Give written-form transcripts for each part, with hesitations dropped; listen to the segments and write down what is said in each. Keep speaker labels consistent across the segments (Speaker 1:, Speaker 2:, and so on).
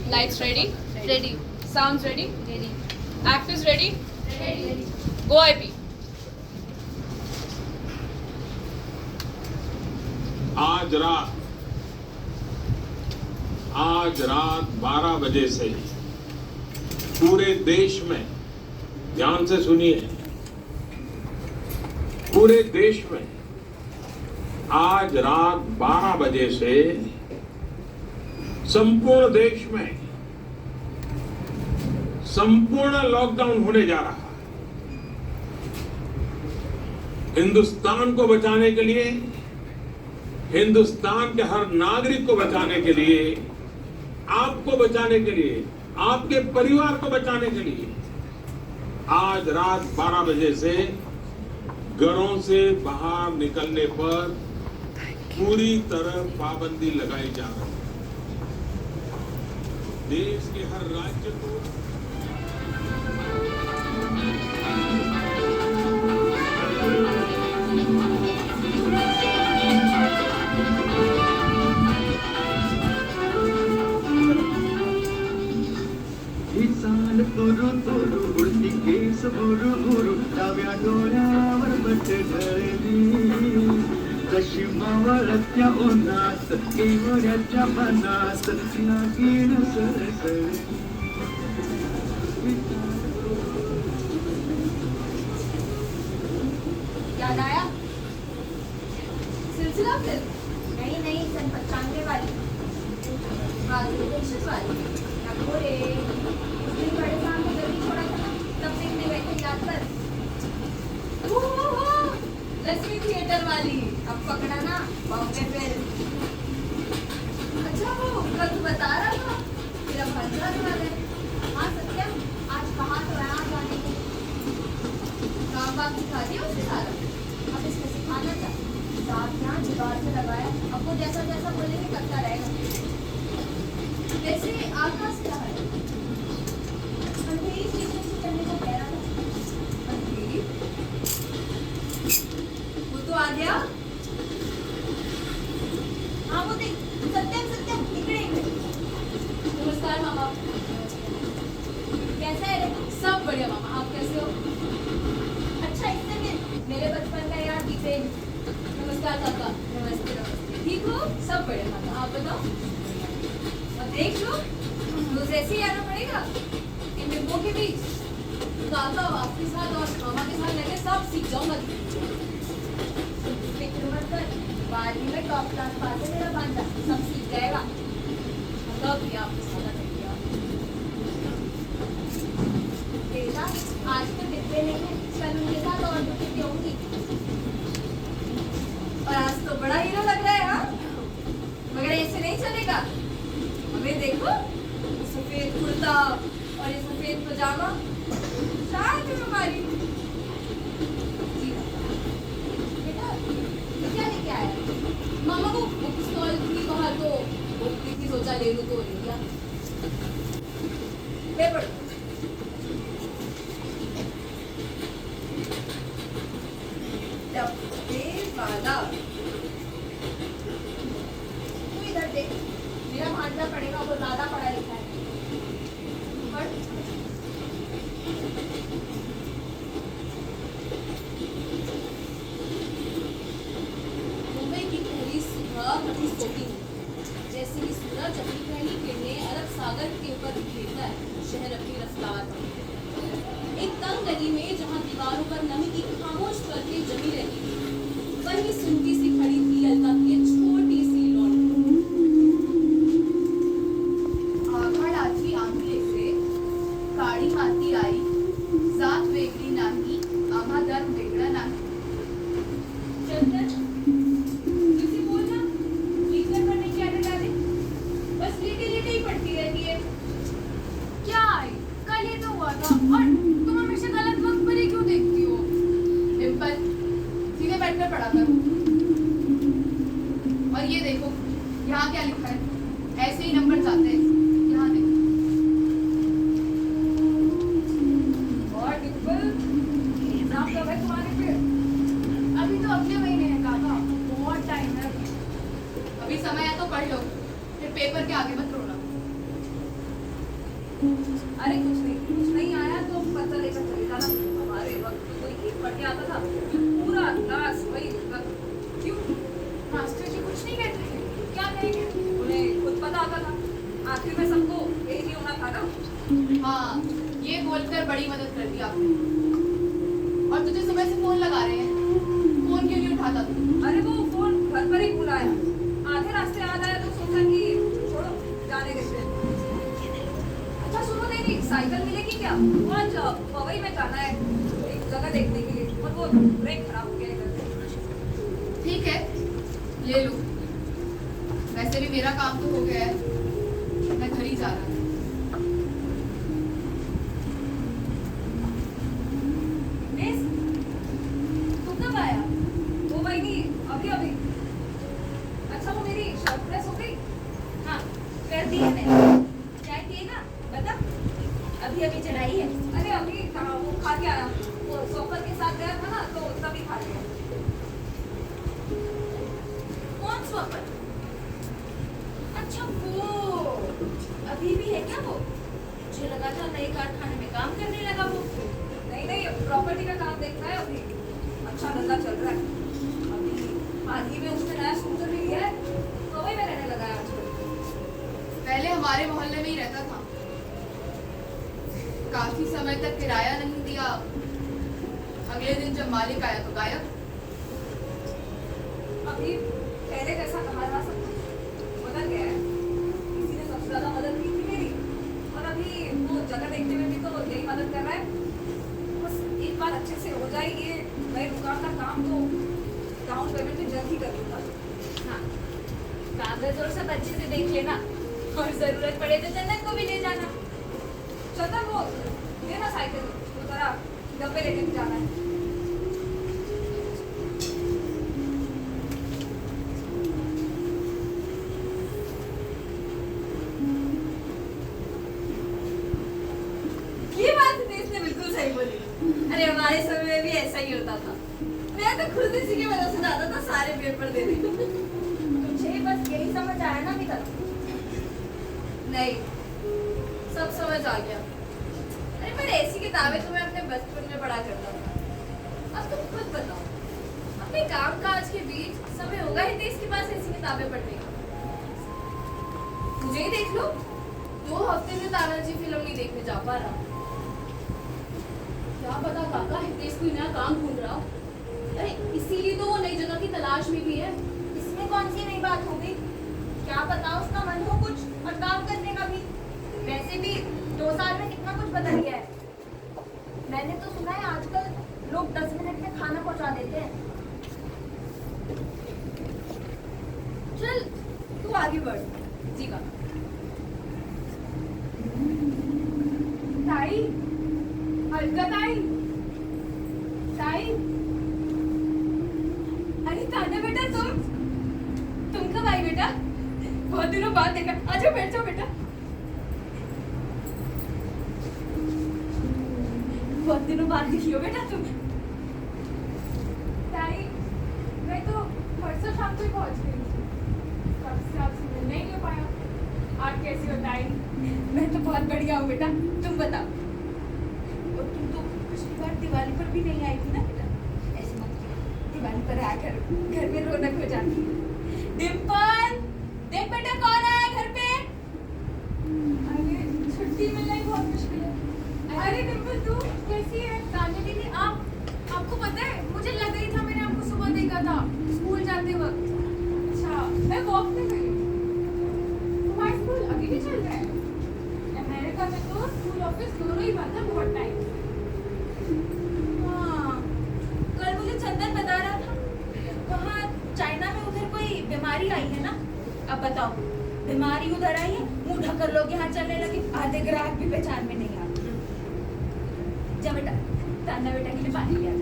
Speaker 1: Lights ready?
Speaker 2: Ready.
Speaker 1: Sounds ready?
Speaker 2: Ready.
Speaker 1: Act is ready?
Speaker 2: Ready.
Speaker 1: Go IP.
Speaker 3: आज रात 12 बजे से पूरे देश में, ध्यान से सुनिए, पूरे देश में आज रात 12 बजे से संपूर्ण देश में संपूर्ण लॉकडाउन होने जा रहा है। हिंदुस्तान को बचाने के लिए, हिंदुस्तान के हर नागरिक को बचाने के लिए, आपको बचाने के लिए, आपके परिवार को बचाने के लिए आज रात 12 बजे से घरों से बाहर निकलने पर पूरी तरह पाबंदी लगाई जा रही है। देश के हर राज्य को
Speaker 4: तुरु तुरु उडती केस बुरु बुरु डाव्या डोळ्यावर बट ढळली कशी मावळत्या उन्हात केवड्याच्या मनात नागिण सरसळली
Speaker 2: याद आया? सिलसिला फिल्म? नहीं सन 95 वाली, बांग्लादेश वाली। नको रे, उस दिन बड़े साहब ने जल्दी छोड़ा था ना, तब देखने गए थे, याद कर।
Speaker 1: लक्ष्मी थिएटर वाली।
Speaker 2: अब पकड़ा ना बॉम्बे फिल्म।
Speaker 1: अच्छा वो कल तू बता रहा था।
Speaker 2: फिर अब 15 वाला है। हाँ सत्यम, आज कहा तो है आप जाने को।
Speaker 1: काम वाम सिखा दिया उसे सारा?
Speaker 2: अब इसमें सिखाना क्या? साथ यहाँ जुगाड़ से लगाया, अब वो जैसा जैसा बोलेंगे करता रहेगा।
Speaker 1: वैसे आकाश क्या है?
Speaker 2: अंधेरी स्टेशन से चलने को कह रहा था।
Speaker 1: अंधेरी? वो तो आ गया।
Speaker 2: हाँ वो देख, सत्यम इकड़े
Speaker 1: नमस्कार मामा।
Speaker 2: कैसा है रे?
Speaker 1: सब बढ़िया मामा, आप कैसे हो?
Speaker 2: अच्छा इससे मिल, मेरे बचपन का यार दीपेन।
Speaker 1: नमस्कार काका।
Speaker 2: नमस्ते।
Speaker 1: ठीक हो? सब बढ़िया मामा, आप बताओ। और देख लो, रोज ऐसे ही आना पड़ेगा इन डिब्बों के बीच। काका आपके साथ और मामा के साथ रहकर सब सीख जाऊंगा।
Speaker 2: फिक्र मत कर, बाद में टॉप क्लास पास है मेरा बांधा, सब सीख जाएगा।
Speaker 1: कब भी आपके साथ रहेगा।
Speaker 2: बेटा आज तो डिब्बे नहीं है, कल उनके साथ और डिब्बे होंगी।
Speaker 1: और आज तो बड़ा हीरो लग रहा है। हाँ, मगर ऐसे नहीं चलेगा। हमें देखो, सफेद कुर्ता और ये सफेद पजामा, शान है हमारी।
Speaker 2: बेटा ये क्या लेके आया?
Speaker 1: मामा को बुक स्टॉल थी बाहर, तो बुक थी, सोचा ले लूं तो ले लिया। ले पढ़ो। डब्बे वाला।
Speaker 2: तू इधर देख, मेरा भांजा पड़ेगा, वो ज्यादा पढ़ा लिखा है। पढ़।
Speaker 1: मुंबई की पहली सुबह कभी सोती नहीं। जैसे ही सूरज अपनी पहली किरणें अरब सागर के ऊपर बिखेरता है, शहर अपनी रफ्तार पर। एक तंग गली में जहां दीवारों पर नमी की खामोश परतें जमी रही, वहीं सुनती सी खड़ी थी अलका की एक छोटी सी लौंडी।
Speaker 2: आघाडाची आंगले से काळी माती आई, जात वेगळी नाही, आम्हा धर्म वेगळा नाही।
Speaker 1: चंदन, तुझे बोलना, टीचर बनने की आदत डाले, बस लेटे ही पढ़ती रहती है।
Speaker 2: क्या आई? कल ये तो हुआ था, और तुम हमेशा गलत वक्त पर ही क्यों देखती हो? डिम्पल, सीधे बेड पे पड़ा करो। और ये देखो, यहाँ क्या लिखा है? ऐसे ही नंबर जाते हैं। यहाँ देखो।
Speaker 1: और डिम्पल, एग्जाम कब है तुम्हारे पे?
Speaker 2: अभी तो अगले महीने है काका, बहुत टाइम है। अभी समय है तो पढ़ लो, फिर पेपर के आगे मत रोना।
Speaker 1: अरे कुछ नहीं आया तो पता लेकर चले जाना। हमारे वक्त तो कोई एक पढ़ के आता था, पूरा क्लास वही
Speaker 2: क्यों? मास्टर जी कुछ नहीं कहते थे? क्या कहेंगे?
Speaker 1: उन्हें खुद पता आता था। आखिर में सबको एक ही होना था ना।
Speaker 2: हाँ, ये बोलकर बड़ी मदद कर दी आपने। और तुझे सुबह से फोन लगा रहे हैं, फोन क्यों नहीं उठाता तू?
Speaker 1: अरे वो फोन घर पर ही भूल आया। आधे रास्ते याद आया तो सोचा कि छोड़ो जाने देते। अच्छा सुनो देवी, साइकिल मिलेगी क्या? वो आज पवई में जाना है एक जगह देखने के लिए, और वो ब्रेक खराब हो गया है इधर से।
Speaker 2: ठीक है, ले लो। वैसे भी मेरा काम तो हो गया है, मैं घर ही जा रहा हूँ।
Speaker 1: मिस, तू कब आया? वो वही अभी। अच्छा वो मेरी शर्ट प्रेस हो गई?
Speaker 5: हाँ, कर दी है मैंने। चाय पिएगा? बता। अभी चढ़ाई है।
Speaker 1: अरे अभी कहाँ, वो खा के आया। वो सोफर के साथ गया था ना तो तभी खा लिया।
Speaker 5: कौन स्वापर? अच्छा वो अभी भी है क्या वो? मुझे लगा था नए कारखाने में काम करने लगा वो।
Speaker 1: नहीं, प्रॉपर्टी का काम देखना है अभी। अच्छा धंधा चल रहा है। अभी हाल ही में उसने नया स्कूटर भी लिया है, तो वही में रहने लगा है आजकल।
Speaker 2: पहले हमारे मोहल्ले में ही रहता था, काफी समय तक किराया नहीं दिया। अगले दिन जब मालिक आया तो गायब।
Speaker 1: अभी पहले जैसा कहा जा सकता है, बदल गया है। किसी ने सबसे ज्यादा मदद की थी मेरी, और अभी वो जगह देखने में भी तो यही मदद कर रहा है। बस एक बार अच्छे से हो जाए ये नई दुकान का काम तो डाउन पेमेंट भी जल्द ही कर दूंगा।
Speaker 5: हाँ, कागज और सब अच्छे से देख लेना, और जरूरत पड़े तो चंदन को भी ले जाना।
Speaker 1: चंदन वो लेना साइकिल, तो जरा डब्बे लेके भी जाना है।
Speaker 5: ये बात देश ने बिल्कुल सही बोली। अरे हमारे समय में भी ऐसा ही होता था। मैं तो खुद इसी की वजह से जाता था सारे पेपर देने। मुझे बस यही समझ आया ना अभी तक।
Speaker 2: नहीं, सब समझ आ गया।
Speaker 5: अरे पर ऐसी किताबें तो मैं अपने बचपन में पढ़ा करता था। अब तुम खुद बताओ, अपने काम काज के बीच समय होगा ही देश के पास ऐसी किताबें पढ़ने का?
Speaker 2: मुझे ही देख लो, 2 हफ्ते से तानाजी फिल्म नहीं देखने जा पा रहा।
Speaker 1: क्या पता काका हितेश कोई नया काम ढूंढ रहा हो। अरे इसीलिए तो वो नई जगह की तलाश में भी है।
Speaker 5: इसमें कौन सी नई बात होगी? क्या पता उसका मन हो कुछ और काम करने का भी। वैसे भी 2 साल में कितना कुछ बदल गया है। मैंने तो सुना है आजकल लोग 10 मिनट में खाना पहुंचा देते हैं। चल तू आगे बढ़।
Speaker 1: जी काका।
Speaker 2: ताई, अलका ताई, ताई।
Speaker 5: अरे ताना बेटा तुम कब आई बेटा? बहुत दिनों बाद देखा। आजा बैठ जाओ बेटा। बहुत दिनों बाद दिखी हो बेटा तुम।
Speaker 2: ताई, मैं तो परसों शाम को ही पहुंच गई। तब से आपसे मिलने ही नहीं हो पाया। आप कैसी हो ताई?
Speaker 5: मैं तो बहुत बढ़िया हूँ बेटा, तुम बताओ। और तुम तो पिछली बार दिवाली पर भी नहीं आई थी ना बेटा? ऐसे मत करो, दिवाली पर आकर घर में रौनक हो जाती है। डिम्पल, देख बेटा कौन आया घर पे।
Speaker 2: अरे छुट्टी मिलना ही बहुत मुश्किल है। अरे डिम्पल, तू कैसी है? तान्या दीदी, आपको पता है मुझे लग रही था मैंने आपको सुबह देखा था स्कूल जाते वक्त। अच्छा, मैं वॉक पे गई। तुम्हारा स्कूल अभी भी चल रहा है? अमेरिका में तो स्कूल ऑफिस दोनों ही बंद है बहुत टाइम से।
Speaker 5: हाँ, कल मुझे चंदन बता रहा था वहाँ चाइना में उधर कोई बीमारी आई है ना। अब बताओ, बीमारी उधर आई है, मुंह ढककर लोग यहाँ चलने लगे, आधे ग्राहक भी पहचान में नहीं आते। जा बेटा, तान्या बेटा के लिए पानी ले आ।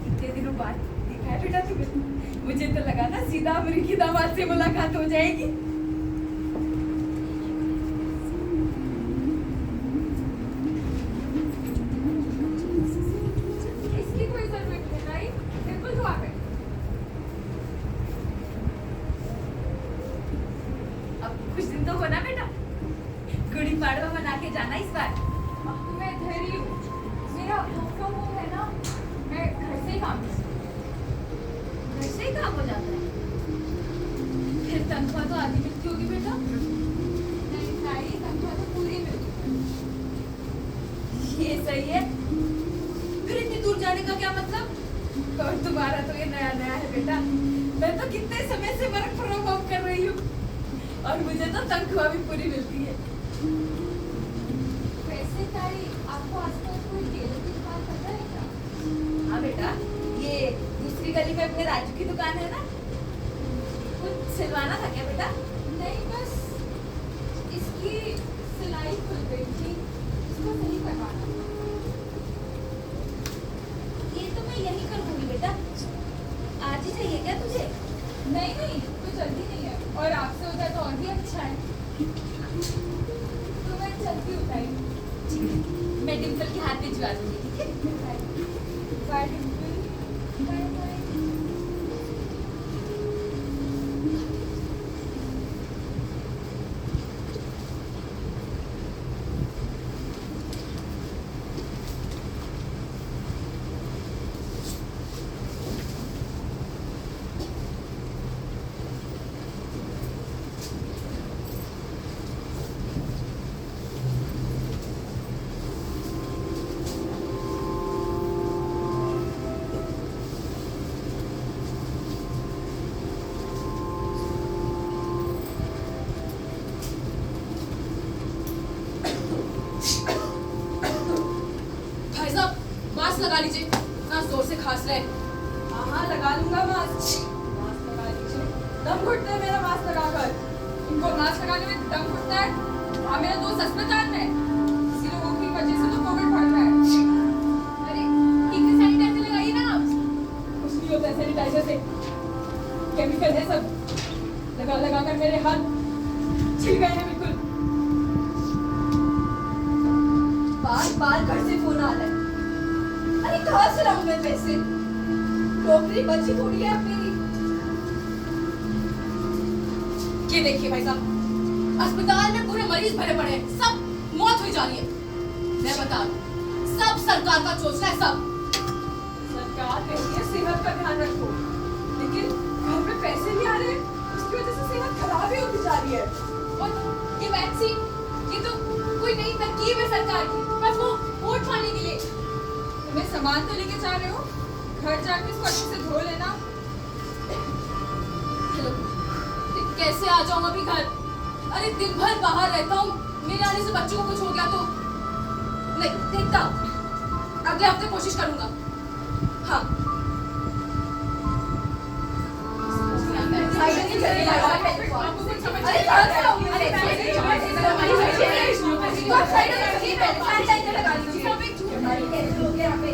Speaker 5: इतने दिनों बाद देखा है बेटा तुम्हें। मुझे तो लगा था सीधा अमेरिकी दामाद से मुलाकात हो जाएगी।
Speaker 2: इसकी कोई जरूरत नहीं ताई, बिल्कुल तो आ गए।
Speaker 5: अब कुछ दिन तो तो हो ना बेटा? गुड़ी पाड़वा बना के जाना इस बार।
Speaker 2: अब तो मैं इधर ही हूँ। मेरा वर्क फ्रॉम होम है ना, मैं घर से ही काम करती हूँ।
Speaker 5: घर से ही काम हो जाता है। फिर तनख्वाह तो आधी मिलती होगी बेटा।
Speaker 2: नहीं ताई, तनख्वाह तो पूरी मिलती है।
Speaker 5: ये सही है। फिर इतनी दूर जाने का क्या मतलब? और तुम्हारा तो ये नया नया है बेटा। मैं तो कितने समय से वर्क फ्रॉम होम कर रही हूँ और मुझे तो तनख्वाह भी पूरी मिलती है।
Speaker 2: वैसे ताई, आपको आसपास कोई टेलर की दुकान पता है क्या?
Speaker 5: हाँ बेटा, ये दूसरी गली में अपने राजू की दुकान है ना, कुछ सिलवाना था क्या बेटा?
Speaker 2: नहीं, बस इसकी सिलाई खुल गई थी, इसको सही करवाना था।
Speaker 5: ये तो मैं यही कर दूंगी बेटा। आज ही चाहिए क्या तुझे?
Speaker 2: नहीं नहीं, तो जल्दी नहीं है, और आपसे हो जाए तो और भी अच्छा है। तो मैं चलती हूँ ताई।
Speaker 5: ठीक है, मैं डिम्पल के हाथ भिजवा दूंगी, ठीक है?
Speaker 2: बाय डिम्पल। Bye bye.
Speaker 1: भाई साहब, मास्क लगा लीजिए, इतना जोर से खांस रहे हैं।
Speaker 6: हाँ लगा लूंगा मास्क। मास्क लगा लीजिए। दम घुटता है मेरा मास्क लगाकर। इनको मास्क लगाने में दम घुटता है। हाँ, मेरा दोस्त अस्पताल में है। इसी लोगों की वजह से तो कोविड बढ़ रहा है।
Speaker 2: अरे ठीक से सैनिटाइजर लगाइए ना आप।
Speaker 6: कुछ नहीं होता है सैनिटाइजर से। केमिकल है सब। लगा लगा कर मेरे हाथ छिल गए हैं बिल्कुल।
Speaker 2: बार बार घर से फोन आ रहा है। अरे कहाँ से लाऊं मैं पैसे? नौकरी बची थोड़ी है अब मेरी।
Speaker 1: ये देखिए भाई साहब, अस्पताल में पूरे मरीज भरे पड़े हैं, सब मौत हुई जा रही है। मैं बता दूं, सब सरकार का चोचला है, सब।
Speaker 6: सरकार कहती है सेहत का ध्यान रखो, लेकिन घर में पैसे नहीं आ रहे, उसकी वजह से सेहत खराब ही होती जा रही है।
Speaker 1: और ये वैक्सीन, ये तो कोई नई तरकीब है सरकार की, बस वो वोट पाने के लिए।
Speaker 6: तुम्हें सामान तो लेके जा रहे हो, घर जाके इसको अच्छे से धो लेना।
Speaker 1: हेलो, तो कैसे आ जाऊं अभी घर? अरे दिन भर बाहर रहता हूँ, मेरे आने से बच्चों को कुछ हो गया तो नहीं देखता, अगले हफ्ते कोशिश करूंगा। हाँ,
Speaker 6: आपको कुछ समझ
Speaker 2: अरे
Speaker 6: नहीं
Speaker 2: कहाँ
Speaker 6: आ
Speaker 2: से
Speaker 6: रहा
Speaker 2: लाऊं?
Speaker 6: है।
Speaker 2: अरे सैनिटाइजर लगा लीजिए। सब एक झूठ है, कैसे लोग यहाँ पे।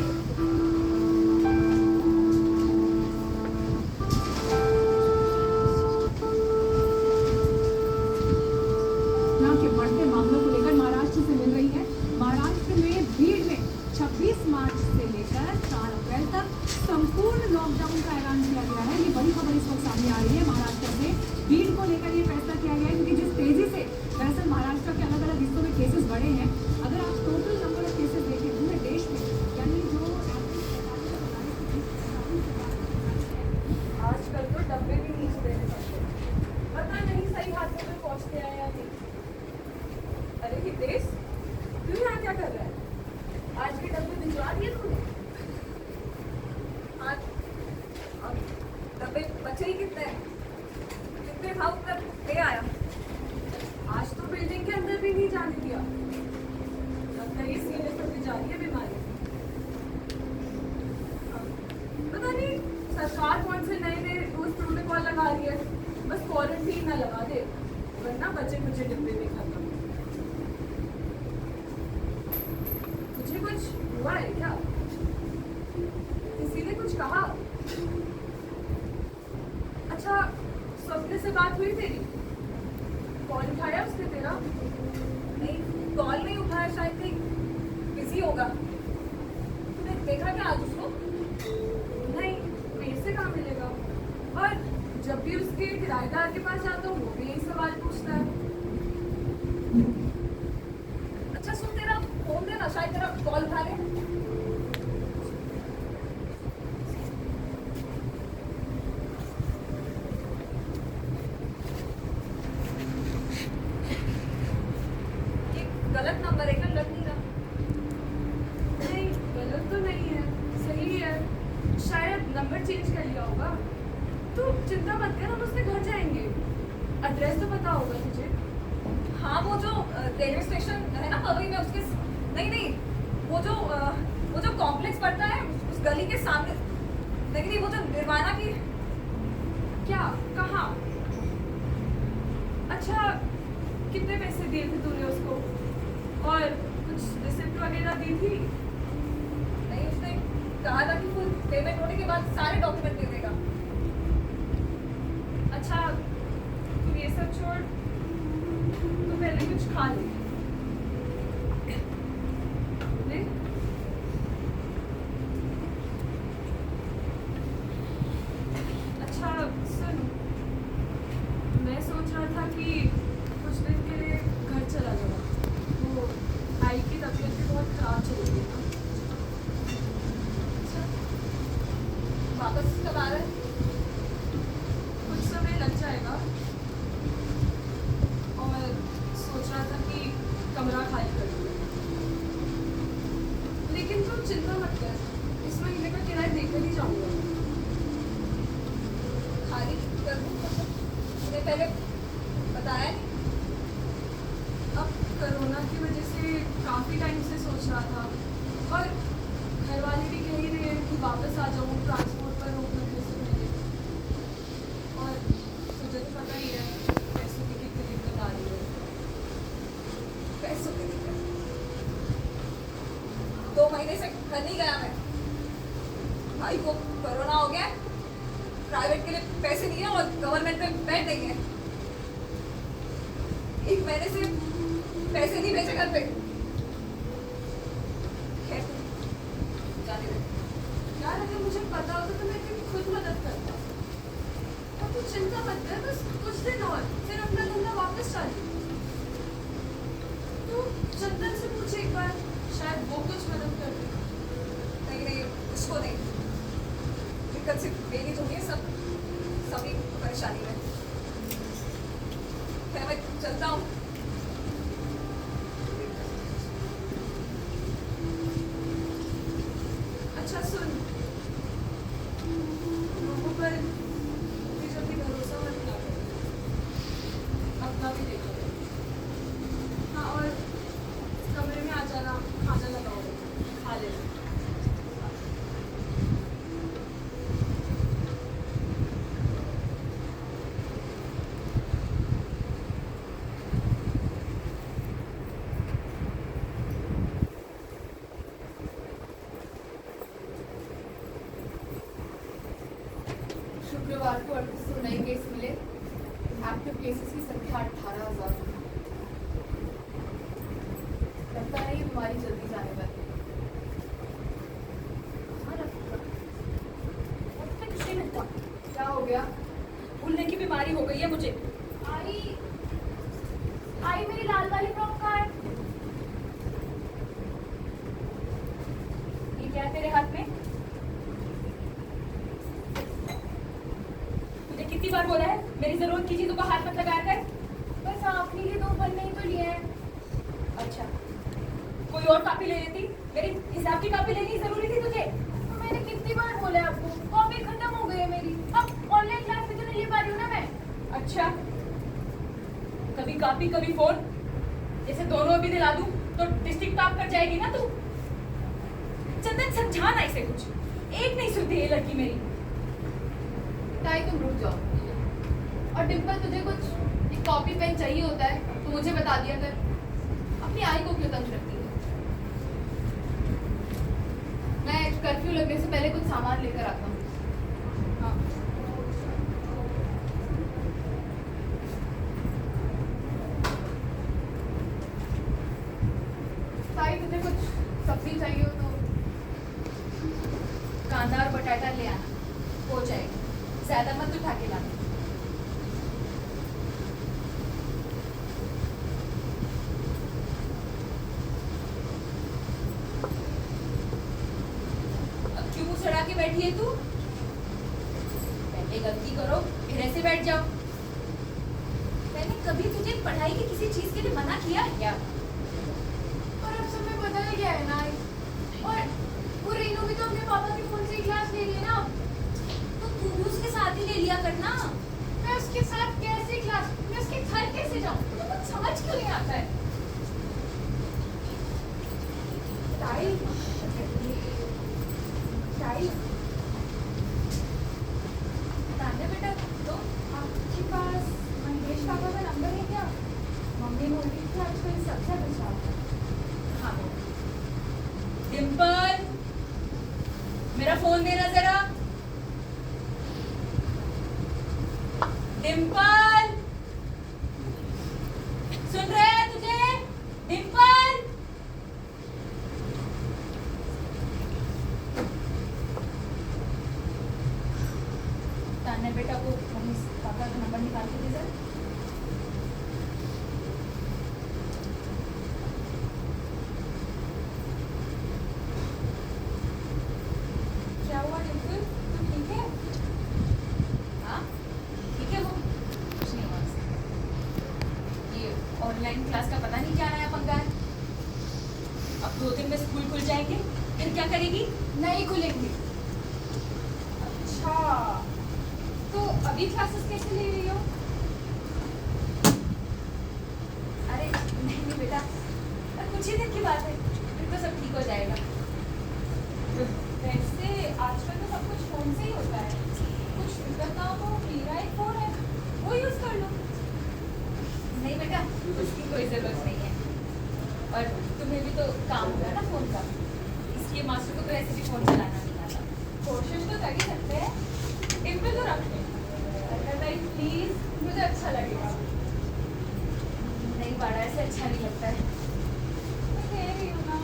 Speaker 7: यहाँ के बढ़ते मामलों को लेकर महाराष्ट्र से मिल रही है। महाराष्ट्र में भीड़ में 26 मार्च से लेकर 4 अप्रैल तक संपूर्ण लॉकडाउन का ऐलान किया गया है। ये बड़ी खबर इस वक्त सामने आ रही है महाराष्ट्र से। भीड़ को लेकर ये फैसला किया गया है क्योंकि जिस तेजी से दरअसल महाराष्ट्र के अलग अलग हिस्सों में केसेस बढ़े हैं, अगर आप टोटल नंबर ऑफ केसेस देखें पूरे देश में, यानी जो
Speaker 6: आजकल तो डब्बे भी नीचे देने पड़ते हैं। पता नहीं सही हाथों में पहुंचते हैं या नहीं। अरे हितेश, तू यहाँ क्या कर रहा है? आज के डब्बे भिजवा दिए तूने? हाँ, अब डब्बे बचे ही कितने हैं? कितने था उतना ले आया। आज तो बिल्डिंग के अंदर भी नहीं जाने दिया। लगता है सीने पर भी जा रही है बीमारी। पता नहीं सरकार कौन से नए नए रूल्स प्रोटोकॉल लगा रही है। बस क्वारंटीन ना लगा दे, वरना बचे कुछ डिब्बे में खत्म। मुझे कुछ हुआ है क्या? किसी ने कुछ कहा? अच्छा, स्वप्न से बात हुई तेरी? कॉल उठाया उसने तेरा? नहीं, कॉल नहीं उठाया, शायद कहीं बिजी होगा। तूने देखा क्या आज उसको? नहीं, मेरे से कहाँ मिलेगा। और जब भी उसके किराएदार के पास जाता हूँ वो भी यही सवाल पूछता है। अच्छा सुन, तेरा फोन देना, शायद तेरा कॉल उठा ले। ये गलत नंबर है क्या? लग नहीं रहा।
Speaker 2: नहीं, गलत तो नहीं है, सही है। शायद नंबर चेंज कर लिया होगा। तू चिंता मत कर, हम उसके घर जाएंगे। एड्रेस तो पता होगा तुझे?
Speaker 6: हाँ, वो जो रेलवे स्टेशन है ना पवरी में, उसके नहीं, वो जो कॉम्प्लेक्स पड़ता है उस गली के सामने। नहीं, वो जो निर्वाणा की।
Speaker 2: क्या? कहाँ? अच्छा, कितने पैसे दिए थे तूने उसको? और कुछ रिसिप्ट वगैरह दी थी?
Speaker 6: नहीं, उसने कहा था कि फुल पेमेंट होने के बाद सारे डॉक्यूमेंट दे देगा।
Speaker 2: अच्छा, तू ये सब छोड़, तू पहले कुछ खा ले। ले। अच्छा सुन, मैं सोच रहा था कि कुछ दिन के लिए घर चला जाऊँ। वो आई की तबीयत भी बहुत खराब चल रही है ना।
Speaker 6: अच्छा, वापस कब आ रहा है?
Speaker 2: कुछ समय लग जाएगा और सोच रहा था कि कमरा खाली कर दूँ। लेकिन तुम चिंता मत कर, इस महीने का किराया देकर ही जाऊँगा।
Speaker 6: खाली कर दूँ मतलब? मुझे पहले बताया नहीं।
Speaker 2: अब कोरोना की वजह से काफ़ी टाइम से सोच रहा था और घर वाले भी कह ही रहे हैं कि वापस आ जाऊँ ट्रांसपोर्ट पर रोक लगने से पहले। और तुझे तो पता ही है पैसों की कितनी दिक्कत आ रही है।
Speaker 6: पैसों की दिक्कत। 2 महीने से घर नहीं गया मैं। भाई को कोरोना हो गया, प्राइवेट के लिए पैसे नहीं है और गवर्नमेंट में बेड नहीं है। 1 महीने से पैसे नहीं भेजे घर पे। खैर, जाने दे।
Speaker 2: यार अगर मुझे पता होता तो मैं तेरी खुद मदद करता। अब तू चिंता मत कर, बस कुछ दिन और फिर अपना धंधा वापस चालू। तू चंदन से पूछ एक बार, शायद वो कुछ मदद कर दे।
Speaker 6: नहीं, उसको नहीं। दिक्कत सिर्फ मेरी तो नहीं है, सभी परेशानी में। खैर, मैं चलता हूँ।
Speaker 2: अच्छा सुन, लोगों पर भी जल्दी भरोसा मत किया करो, अपना भी देखो। हाँ, और कमरे में आ जाना, खाना लगाओ, खा लेना।
Speaker 1: शुक्रवार को 3800 नए केस मिले। एक्टिव केसेस की संख्या 18,000। लगता है ये बीमारी जल्दी जाने वाली है।
Speaker 5: कुछ नहीं मिलता।
Speaker 1: क्या हो गया?
Speaker 5: भूलने की बीमारी हो गई है मुझे। आई मेरी लाल वाली फ्रॉक कहाँ है? ये क्या है तेरे हाथ में? तुझे कितनी बार बोला है मेरी जरूरत की चीजों का हाथ मत लगाया कर?
Speaker 2: बस आपके लिए 2 बनने ही तो लिए हैं।
Speaker 5: अच्छा, कोई और कापी ले लेती। मेरी हिसाब की कापी लेनी जरूरी थी तुझे।
Speaker 2: तो मैंने कितनी बार बोला है आपको, कॉपी खत्म हो गई है मेरी। अब ऑनलाइन क्लास में तो नहीं ले पा रही हूँ ना मैं।
Speaker 5: अच्छा, कभी कापी कभी फोन, जैसे दोनों अभी दिला दूं तो डिस्ट्रिक्ट टॉप कर जाएगी ना तू। चंदन समझा ना इसे कुछ, एक नहीं सुनती ये लड़की मेरी।
Speaker 1: ताई तुम रुक जाओ। और डिम्पल, तुझे कुछ एक कॉपी पेन चाहिए होता है तो मुझे बता दिया कर। अपनी आई को क्यों तंग रखती है? मैं कर्फ्यू लगने से पहले कुछ सामान लेकर आता हूँ। हाँ। ताई, तुझे कुछ सब्जी चाहिए हो तो
Speaker 5: कांदा और बटाटा ले आना, हो जाएगा। ज्यादा मत उठा के लाना। बैठी है तू? पहले गलती करो फिर ऐसे बैठ जाओ। मैंने कभी तुझे पढ़ाई की किसी चीज के लिए मना किया है क्या?
Speaker 2: और अब सब में बदल गया है ना। और वो रीनू भी तो अपने पापा के फोन से ही क्लास ले रही है ना।
Speaker 5: तो तू भी उसके साथ ही ले लिया करना।
Speaker 2: मैं उसके साथ कैसे क्लास, मैं उसके घर कैसे जाऊँ? मुझे कुछ समझ क्यों नहीं आता है। ताई, ताई,
Speaker 5: तान्या बेटा तो
Speaker 2: आपके पास महेश पापा का नंबर है क्या? मम्मी बोल रही थी आजकल सबसे बचा।
Speaker 5: हाँ डिम्पल मेरा फोन देना जरा। डिम्पल सुन रहे हैं तुझे? डिम्पल तान्या बेटा को मम्मी पापा का नंबर निकाल के दे जरा।
Speaker 2: क्या हुआ डिम्पल, तू ठीक है?
Speaker 5: हाँ ठीक है वो कुछ नहीं हुआ उससे। ये ऑनलाइन क्लास का पता नहीं क्या नया पंगा है। अब 2 दिन में स्कूल खुल जाएंगे फिर क्या करेगी?
Speaker 2: नहीं खुलेंगे। अच्छा, तो अभी क्लासेस कैसे ले रही हो?
Speaker 5: अरे नहीं नहीं बेटा कुछ ही दिन की बात है फिर तो सब ठीक हो जाएगा।
Speaker 2: वैसे आजकल तो सब कुछ फोन से ही होता है। कुछ दिक्कत ना हो मेरा एक फोन है, वो यूज कर लो।
Speaker 5: नहीं बेटा उसकी कोई जरूरत नहीं है। और तुम्हें भी तो काम होगा ना फोन का, इसलिए मास्टर को तो ऐसे भी फोन चलाना नहीं आता।
Speaker 2: कोशिश तो कर ही सकते हैं। डिम्पल तो रख ले। प्लीज, मुझे अच्छा लगेगा।
Speaker 5: नहीं बाड़ा ऐसे अच्छा नहीं लगता है।
Speaker 2: मैं कह रही हूँ ना।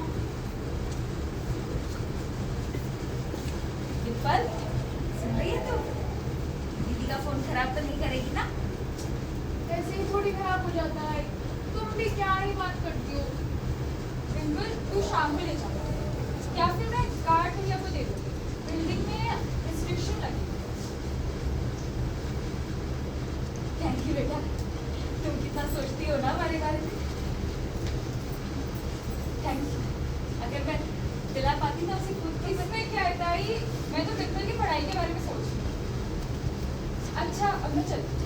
Speaker 5: डिम्पल सुन रही है तू? दीदी का फोन खराब तो नहीं करेगी ना?
Speaker 2: ऐसे ही थोड़ी खराब हो जाता है। तुम भी क्या ही बात करती हो। डिम्पल तू शाम में ले जा, या फिर मैं गार्ड भैया को दे दूँगी। बिल्डिंग में रिस्ट्रिक्शन लगी।
Speaker 5: थैंक यू बेटा, तुम कितना सोचती हो ना हमारे बारे में। Thank you. अगर मैं दिला पाती ना उसे खुद की।
Speaker 2: इसमें क्या है ताई, मैं तो डिम्पल की पढ़ाई के बारे में सोच रही हूँ। अच्छा अब मैं चलती हूँ।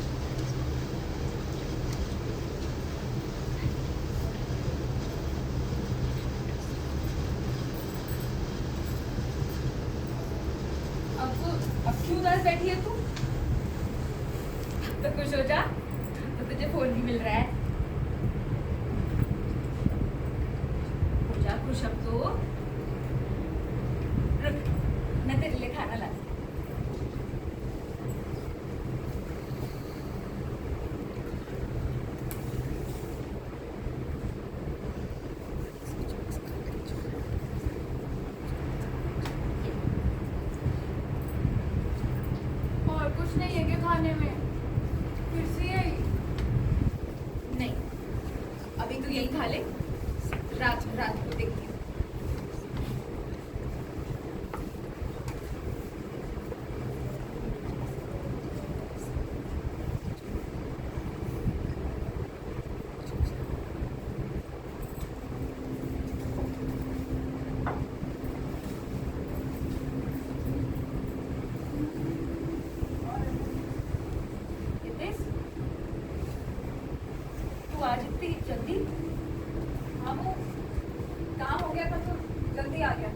Speaker 5: अब क्यों उदास बैठी है तू? तो खुश हो जा, तो तुझे फोन भी मिल रहा है। हो जा खुश अब तो। रुक मैं तेरे लिए खाना लाती हूँ।
Speaker 2: और कुछ नहीं है क्या खाने में? फिर से यही?
Speaker 5: नहीं अभी तू यही खा ले, रात को देखती हूँ। रितेश, तू आज इतनी जल्दी?
Speaker 6: हाँ वो काम हो गया था तो जल्दी आ गया।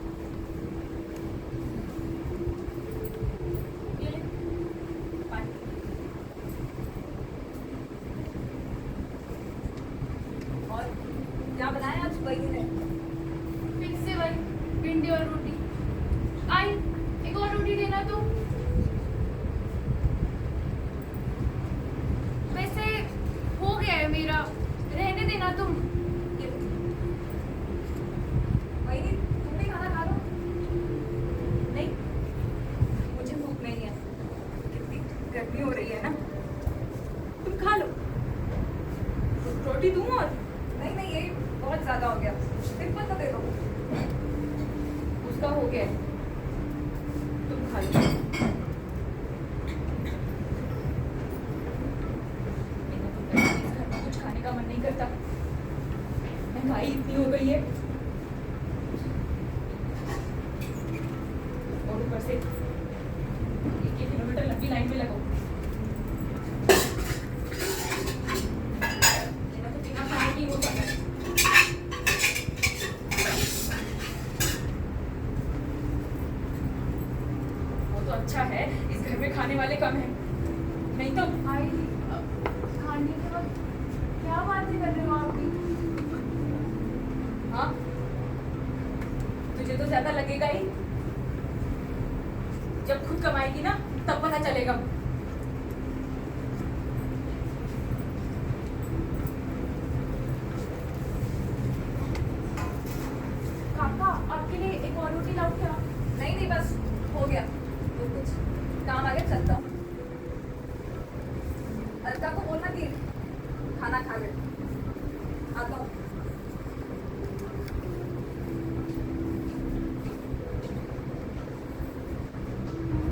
Speaker 5: ये ले, पानी।
Speaker 6: और क्या बनाया आज वही ने?
Speaker 2: फिर से वही भिंडी और रोटी। आई एक और रोटी देना तो। वैसे हो गया है मेरा, रहने देना तुम।
Speaker 6: वही नहीं, तुम भी खाना खा लो।
Speaker 5: नहीं मुझे भूख नहीं है, कितनी गर्मी हो रही है ना। तुम खा लो, रोटी दूँ और?
Speaker 6: नहीं नहीं, ये बहुत ज्यादा हो गया। डिम्पल को दे दो।
Speaker 5: उसका हो गया है। तुम मन नहीं करता। महंगाई इतनी हो गई है और ऊपर से 1 किलोमीटर लंबी लाइन में लगो। मेरा तो बिना खाने की हो जाता है। वो तो अच्छा है इस घर में खाने वाले कम हैं, नहीं तो
Speaker 2: आई खाने के वक्त क्या बातें कर रहे हो आप भी?
Speaker 5: हाँ तुझे तो ज्यादा लगेगा ही, जब खुद कमाएगी ना तब पता चलेगा।
Speaker 2: काका आपके लिए एक और रोटी लाऊं क्या?
Speaker 6: नहीं नहीं बस हो गया, वो कुछ काम आ गया, चलता हूँ। अलका को बोलना कि खाना खा ले, आता हूँ।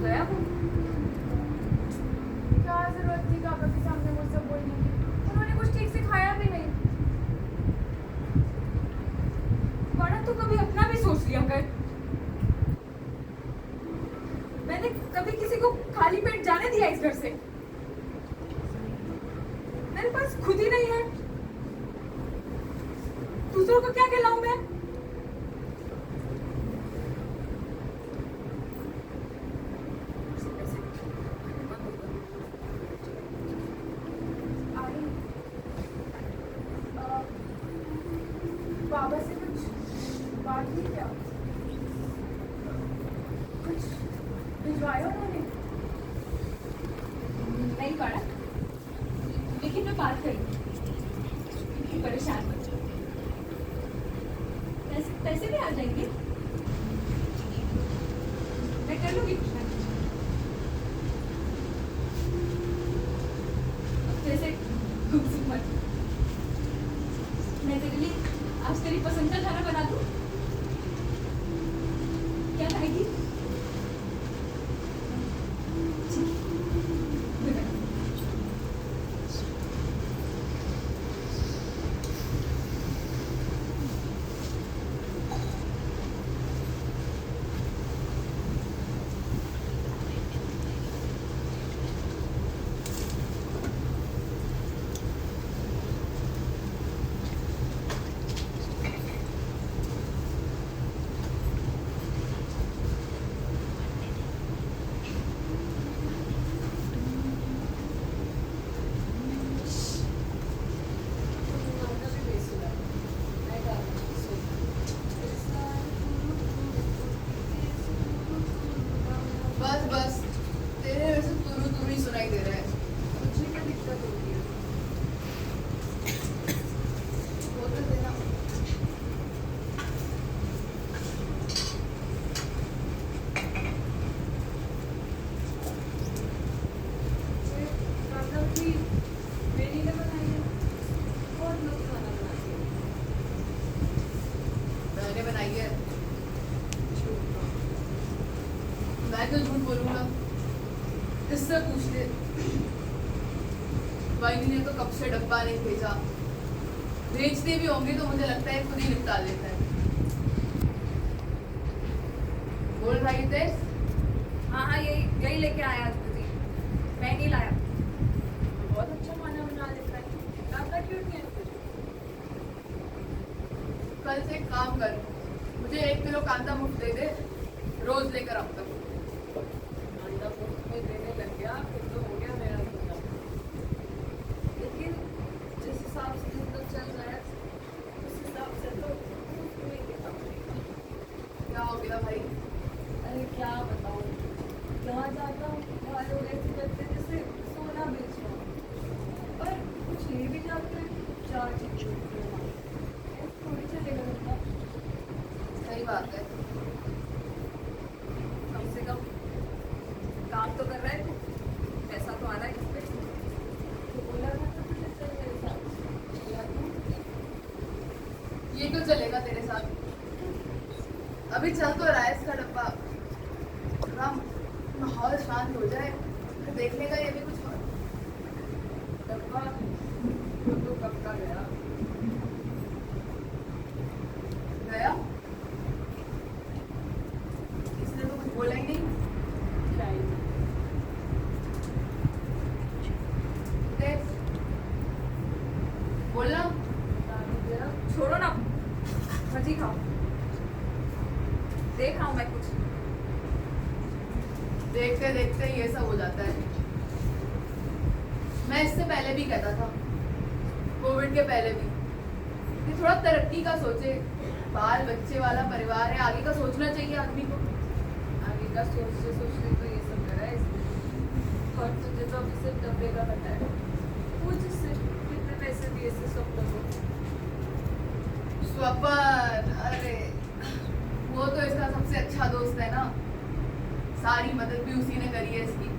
Speaker 6: गया हूँ।
Speaker 2: क्या जरूरत थी काका के सामने वो सब बोलने की? उन्होंने कुछ ठीक से खाया भी नहीं।
Speaker 5: वरना तू कभी अपना भी सोच लिया कर। मैंने कभी किसी को खाली पेट जाने दिया इस घर से? मेरे पास खुद ही नहीं है, दूसरों को क्या खिलाऊं मैं?
Speaker 2: आई बाबा से कुछ बात की क्या? कुछ भिजवाया उन्होंने?
Speaker 5: नहीं पड़ा, लेकिन मैं बात करूंगी। परेशान मत हो। पैसे भी आ जाएंगे, मैं कर लूंगी कुछ ना कुछ। जैसे घुमसुम मत, मैं तेरे लिए आज तेरी पसंद का खाना बना दूं। क्या खाएगी? ठीक है, बना।
Speaker 6: बस बस तेरे वैसे तुरु तुरु ही सुनाई दे रहा है, मुझे क्या दिक्कत होती है? बोल तो देना।
Speaker 2: मतलब कि मेरी ने बनाई है। बहुत लोग खाना बनाते हैं।
Speaker 6: मैंने बनाई है। मैं तो झूठ बोलूंगा, इससे पूछ ले। वाइनी ने तो कब से डब्बा नहीं भेजा, भेजते भी होंगे तो मुझे लगता है खुद ही निपटा देता है। बोल भाई तेज। हाँ हाँ यही यही लेके आया आज खुद ही, मैं नहीं लाया। बहुत अच्छा खाना बना लेता है, काका क्यों नहीं है? कल से एक काम कर, मुझे 1 किलो कांदा मुफ्त दे दे, रोज लेकर आऊंगा। कांदा मुफ्त में देने लग गया फिर तो हो गया मेरा धंधा। लेकिन जिस हिसाब से धंधा चल रहा है उस हिसाब से तो मुफ्त में देता हूँ। क्या हो गया भाई? अरे क्या बताऊँ, जहाँ जाता हूँ वहाँ लोग ऐसे करते हैं जैसे सोना बेच रहा हूँ, पर कुछ ले भी जाते हैं 4 चीज़ें थोड़ी चलेगा धंधा। सही बात है, कम से कम काम तो कर रहा है तू, पैसा तो आ रहा है इस पे। तो बोला था तो तुझे चल मेरे साथ, बोला तू ये तो चलेगा तेरे साथ। अभी चल तो रहा है इसका डब्बा, थोड़ा माहौल शांत हो जाए फिर देखने का ये भी कुछ और। डब्बा तो कब का लड़का गया
Speaker 1: गया? इसने तो कुछ बोला ही नहीं। देख, बोलना।
Speaker 6: छोड़ो ना, भजी खाओ। देख रहा हूँ मैं कुछ।
Speaker 1: देखते देखते ये सब हो जाता है। मैं इससे पहले भी कहता था, कोविड के पहले भी, कि थोड़ा तरक्की का सोचे। बाल बच्चे वाला परिवार है, आगे का सोचना चाहिए आदमी को।
Speaker 6: आगे का सोचते सोचते तो ये सब करा है इसने। और तुझे तो अभी सिर्फ डब्बे का पता है। पूछ इससे कितने पैसे दिए इससे स्वप्न को।
Speaker 1: स्वपन, अरे वो तो इसका सबसे अच्छा दोस्त है ना। सारी मदद भी उसी ने करी है इसकी।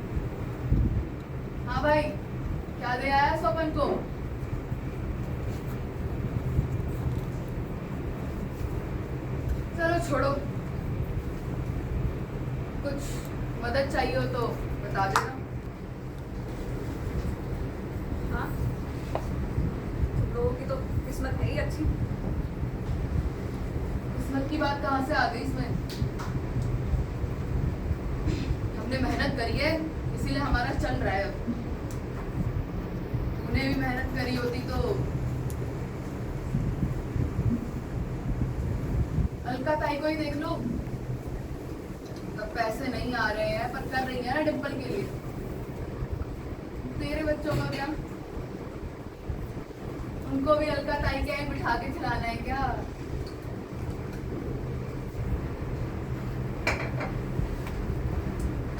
Speaker 1: हाँ भाई, क्या दे आया स्वपन को? चलो छोड़ो, कुछ मदद चाहिए हो तो बता देना।
Speaker 6: हाँ, तुम लोगों की तो किस्मत है ही अच्छी।
Speaker 1: किस्मत की बात कहाँ से आ गई इसमें? हमने मेहनत करी है, इसीलिए हमारा चल रहा है। अब तूने भी मेहनत करी होती तो अलका ताई को ही देख लो। अब पैसे नहीं आ रहे हैं पर कर रही है ना डिम्पल के लिए। तेरे बच्चों का क्या? उनको भी अलका ताई के यहाँ बिठा के खिलाना है क्या?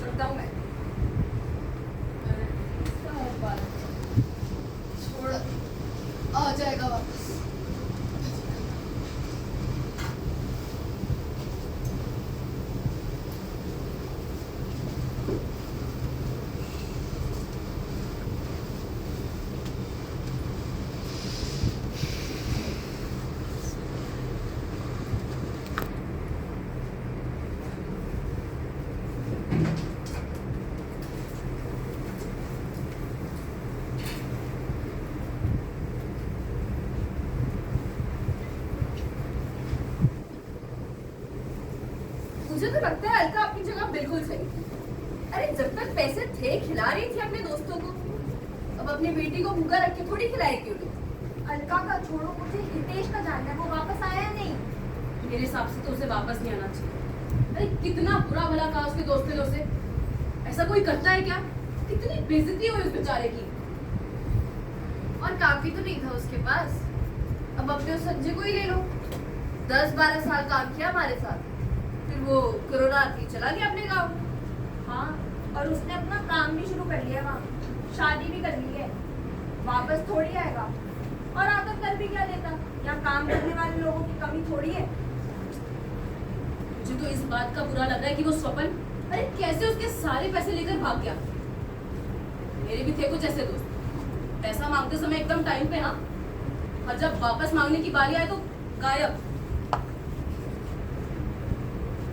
Speaker 6: चलता हूँ मैं।
Speaker 1: छोड़, आ जाएगा वापस।
Speaker 5: मुझे तो लगता है अलका अपनी जगह बिल्कुल सही थी। अरे जब तक पैसे थे खिला रही थी अपने दोस्तों को, अब अपनी बेटी को भूखा रख के थोड़ी खिलाए क्यों नहीं?
Speaker 2: अलका का छोड़ो, मुझे हितेश का जानना है, वो वापस आया या नहीं?
Speaker 1: मेरे हिसाब से तो उसे वापस नहीं आना चाहिए। अरे कितना बुरा भला कहा उसके दोस्त ने उसे। ऐसा कोई करता है क्या? कितनी बेइज्जती हुई उस बेचारे की।
Speaker 5: और काफी तो नहीं था उसके पास। अब अपने उस संजय को ही ले लो, 10-12 साल काम किया हमारे साथ, फिर वो कोरोना आती चला गया अपने गाँव।
Speaker 2: हाँ, और उसने अपना काम भी शुरू कर लिया वहाँ, शादी भी कर ली है। वापस थोड़ी आएगा, और आकर कर भी क्या लेता? यहाँ काम करने वाले लोगों की कमी थोड़ी है।
Speaker 1: मुझे तो इस बात का बुरा लग रहा है कि वो स्वपन, अरे कैसे उसके सारे पैसे लेकर भाग गया। मेरे भी थे कुछ ऐसे दोस्त, पैसा मांगते समय एकदम टाइम पे, हाँ, और जब वापस मांगने की बारी आए तो गायब।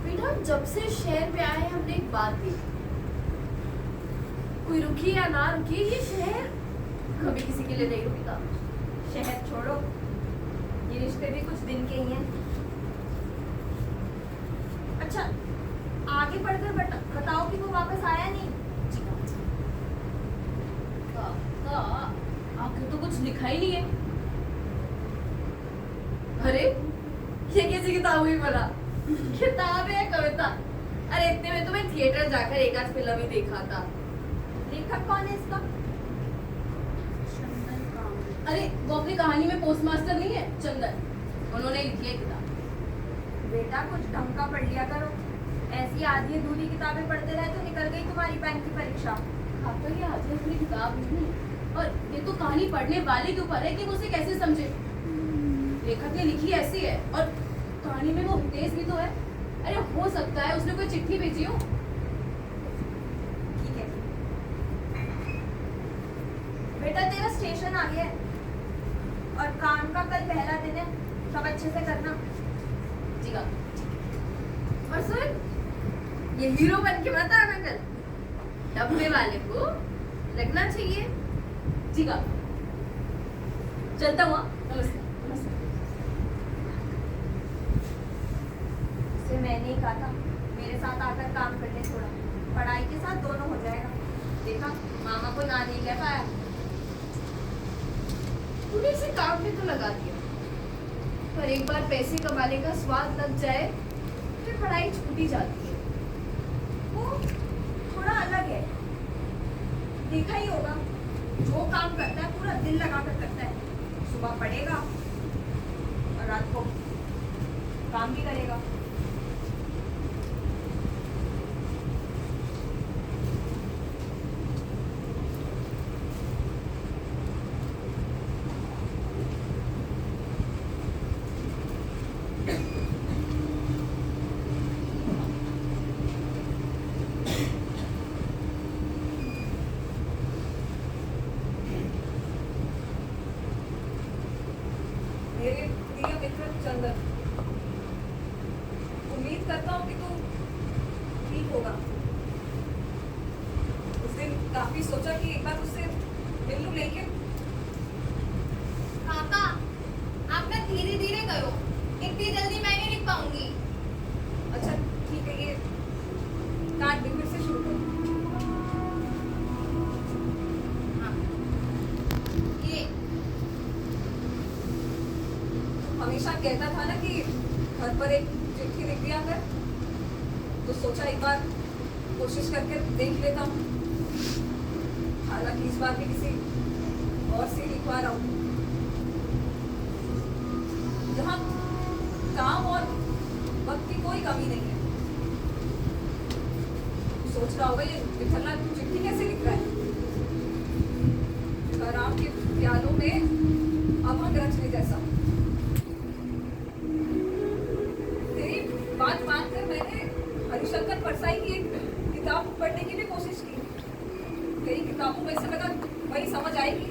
Speaker 5: बेटा जब से शहर पे आए हमने एक बात देखी, कोई रुकी या ना रुकी, ये शहर कभी किसी के लिए नहीं रुकेगा।
Speaker 2: शहर छोड़ो, ये रिश्ते भी कुछ दिन के ही हैं। अच्छा, आगे बढ़कर बताओ कि वो वापस आया नहीं?
Speaker 1: आखिर तो कुछ लिखा ही नहीं है।
Speaker 5: अरे ये किसी किताब ही बना, किताब है कविता? अरे इतने में तो मैं थिएटर जाकर एक आध फिल्म ही देखा था।
Speaker 2: लेखक कौन है इसका?
Speaker 1: अरे वो अपनी कहानी में पोस्ट मास्टर नहीं है चंदन, उन्होंने लिखी है किताब।
Speaker 2: बेटा कुछ ढंग का पढ़ लिया करो, ऐसी आधी अधूरी किताबें पढ़ते रहे तो निकल गई तुम्हारी बैंक की परीक्षा।
Speaker 1: हाँ तो ये आधी अधूरी किताब नहीं है, और ये तो कहानी पढ़ने वाले के ऊपर है कि वो उसे कैसे समझे। लेखक ने लिखी ऐसी है, और कहानी में वो हितेश भी तो है। अरे हो सकता है उसने कोई चिट्ठी भेजी हो।
Speaker 2: ठीक है बेटा, तेरा स्टेशन आ गया है और काम का कल पहला दिन है, सब अच्छे से करना।
Speaker 1: जी का।
Speaker 5: और सुन, ये हीरो बन के मत आना कल, डब्बे वाले को लगना चाहिए।
Speaker 1: जी का।
Speaker 6: चलता हुआ।
Speaker 1: नमस्ते। नमस्ते।
Speaker 5: से मैंने ही कहा था मेरे साथ आकर काम करने थोड़ा, पढ़ाई के साथ दोनों हो जाएगा। देखा मामा को ना नहीं कह पाया।
Speaker 1: तूने इसे काम में तो लगा दिया, पर एक बार पैसे कमाने का स्वाद लग जाए फिर पढ़ाई छूटी जाती है।
Speaker 5: वो थोड़ा अलग है, देखा ही होगा। जो काम करता है पूरा दिल लगा कर करता है। सुबह पढ़ेगा और रात को काम भी करेगा।
Speaker 6: मेरे प्रिय मित्र चंदन, उम्मीद करता हूँ कि तू ठीक होगा। उस दिन काफी सोचा कि एक बार उससे मिल लूं, लेकिन
Speaker 2: काका आप ना धीरे धीरे करो, इतनी जल्दी मैं नहीं लिख पाऊंगी।
Speaker 6: अच्छा ठीक है, ये काट दे, फिर से शुरू कर।
Speaker 2: हाँ ये
Speaker 6: हमेशा कहता था ना कि घर पर एक चिट्ठी लिख दिया कर, तो सोचा एक बार कोशिश करके देख लेता हूँ। हालांकि इस बार भी किसी और से लिखवा रहा हूँ, जहाँ काम और वक्त की कोई कमी नहीं है। सोच रहा होगा ये विठलना चिट्ठी कैसे लिख रहा है। आराम के प्यालों में अभंग रचने जैसा। तेरी बात मानकर मैंने हरिशंकर परसाई की एक किताब पढ़ने की भी कोशिश की। कई किताबों में ऐसा लगा वही समझ आएगी,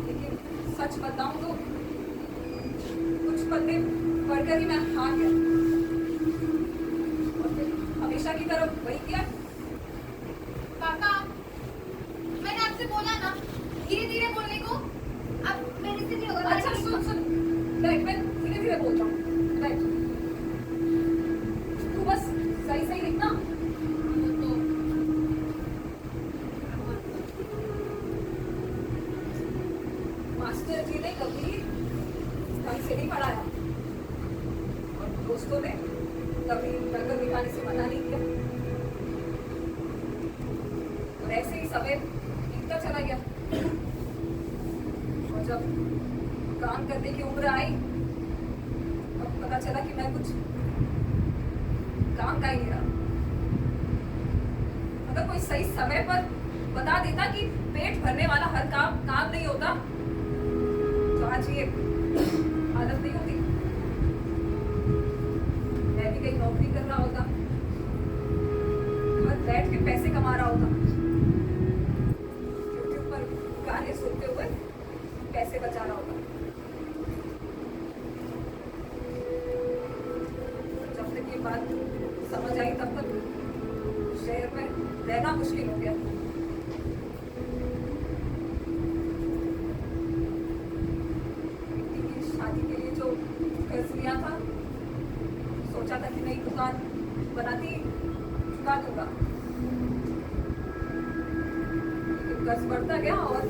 Speaker 6: लेकिन सच बताऊं तो कुछ पन्ने पढ़कर ही मैं हार गया और फिर हमेशा की तरह वही किया।
Speaker 2: काका मैंने आपसे बोला ना धीरे धीरे बोलने को, अब मेरे से नहीं होगा।
Speaker 6: अच्छा सुन सुन, बैठ, मैं धीरे धीरे बोलता हूँ, बैठ। तू बस सही सही लिखना।
Speaker 2: तो
Speaker 6: मास्टर जी ने कभी ढंग से नहीं पढ़ाया और दोस्तों ने कभी नकल दिखाने से मना नहीं किया, और ऐसे ही समय बीतता चला गया। और जब काम करने की उम्र आई तब पता चला कि मैं कुछ काम का ही नहीं रहा। अगर कोई सही समय पर बता देता कि पेट भरने वाला हर काम नहीं होता, तो आज ये हालत नहीं होती। मैं भी कहीं नौकरी कर रहा होता, घर बैठ के पैसे कमा रहा होता, यूट्यूब पर गाने सुनते हुए पैसे बचा रहा होता। जब तक ये बात समझ आई तब तक शहर में रहना मुश्किल हो गया। शादी के लिए जो कर्ज लिया था, सोचा था कि नई दुकान बनाती चुका दूंगा, लेकिन कर्ज बढ़ता गया और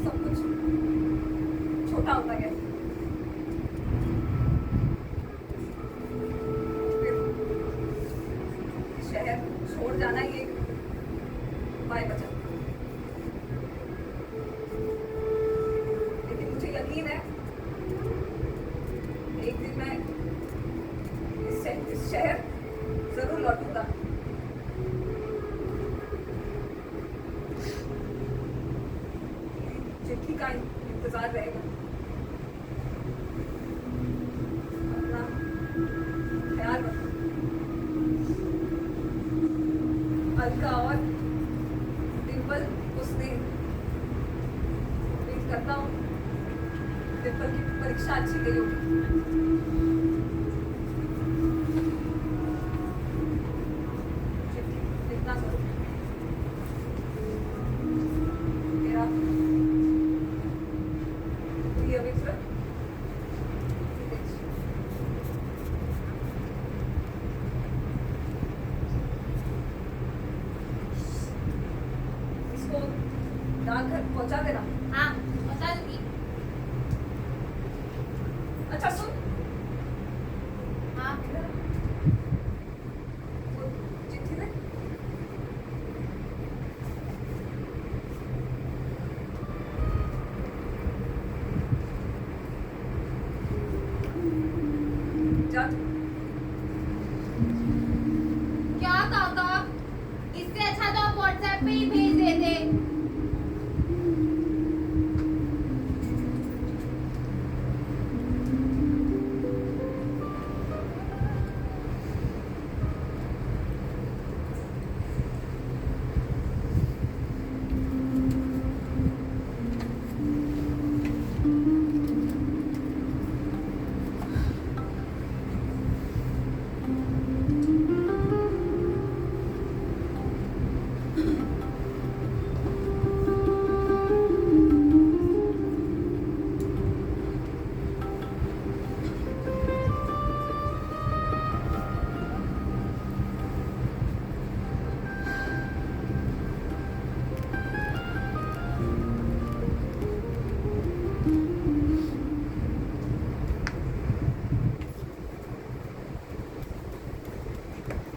Speaker 6: सब कुछ छोटा होता गया। फिर शहर छोड़ जाना ही एक उपाय बचा। लेकिन मुझे यकीन है एक दिन मैं इस शहर जरूर लौटूंगा। चिट्ठी का इंतजार रहेगा। अपना ख्याल रखो। अलका और डिम्पल उसने उम्मीद करता हूँ डिम्पल की परीक्षा अच्छी गई होगी। चिट्ठी लिखना जरूर। तेरा डाकघर पहुंचा देना।
Speaker 5: हाँ बता दूंगी।
Speaker 6: अच्छा सुन,
Speaker 5: हाँ
Speaker 6: इधर आ। वो चिट्ठी दे। जा तू।
Speaker 5: क्या काका, इससे अच्छा तो आप व्हाट्सएप पे ही भेज देते।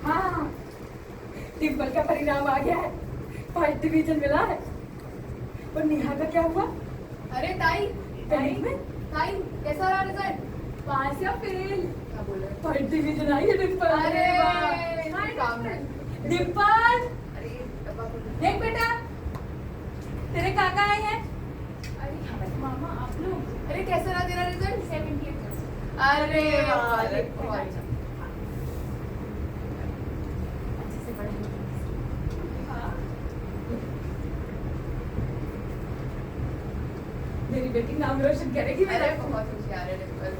Speaker 6: हाँ, डिम्पल का परिणाम आ गया है, फर्स्ट डिवीजन मिला है। और नेहा का क्या हुआ?
Speaker 1: अरे ताई,
Speaker 6: गणित में
Speaker 1: ताई कैसा रहा रिजल्ट?
Speaker 6: पास या फेल?
Speaker 1: क्या बोल रहे
Speaker 6: फर्स्ट डिवीजन आई है डिम्पल।
Speaker 1: अरे
Speaker 6: वाह।
Speaker 1: वाह, काम है।
Speaker 6: डिम्पल,
Speaker 1: अरे डब्बा खोल दो।
Speaker 6: देख बेटा, तेरे काका आए हैं।
Speaker 1: अरे
Speaker 6: मामा आप लोग।
Speaker 1: अरे कैसा रहा तेरा रिजल्ट?
Speaker 6: 78%।
Speaker 1: अरे वाह,
Speaker 6: अरे,
Speaker 1: बहुत अच्छा।
Speaker 6: अच्छे से पढ़ाई।
Speaker 1: हाँ।
Speaker 6: मेरी बेटी नाम रोशन करेगी मेरा।
Speaker 1: अरे बहुत होशियार है डिम्पल।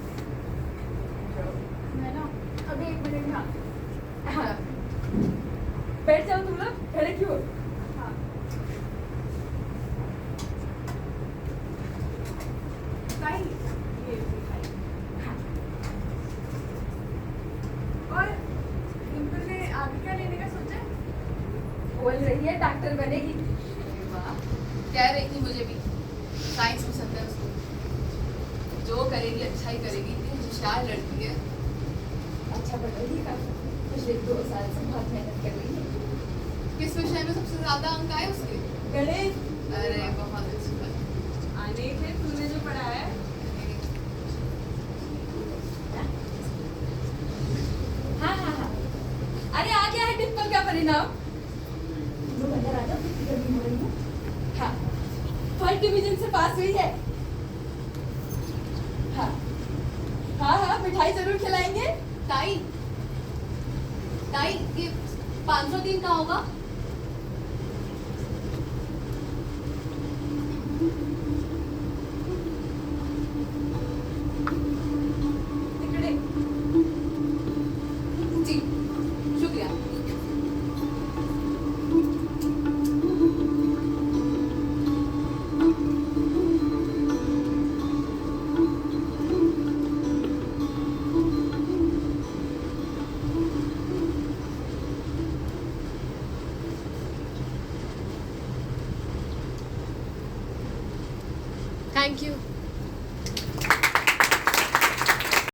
Speaker 6: मैं ना अभी 1 मिनट में आती हूँ।
Speaker 1: हाँ।
Speaker 6: बैठ जाओ तुम लोग, खड़े क्यों हो?
Speaker 1: हाँ। ताई, ये ताई।
Speaker 6: और डिम्पल ने आगे क्या लेने का सोचा है? बोल रही है डॉक्टर बनेगी।
Speaker 1: अरे वाह, कह रही थी मुझे भी साइंस पसंद है उसको, जो करेगी अच्छा ही करेगी, इतनी होशियार लड़की है।
Speaker 6: अच्छा पढ़ रही है काफी, पिछले 2 साल से बहुत मेहनत कर रही है।
Speaker 1: किस विषय में सबसे ज्यादा अंक आए उसके?
Speaker 6: गणित
Speaker 1: अरे बहुत अच्छी बात।
Speaker 6: आने थे, तूने जो पढ़ा है। हाँ हाँ हाँ, अरे आ गया है डिम्पल का परिणाम। तुम अंदर आ जाओ, कितनी गर्मी हो रही है। हाँ, फर्स्ट डिवीजन से पास हुई है। हाँ हाँ हाँ, मिठाई जरूर खिलाएंगे।
Speaker 1: ताई, ताई ये 503 का होगा?
Speaker 6: तिकड़े
Speaker 1: जी, शुक्रिया।
Speaker 8: Thank you.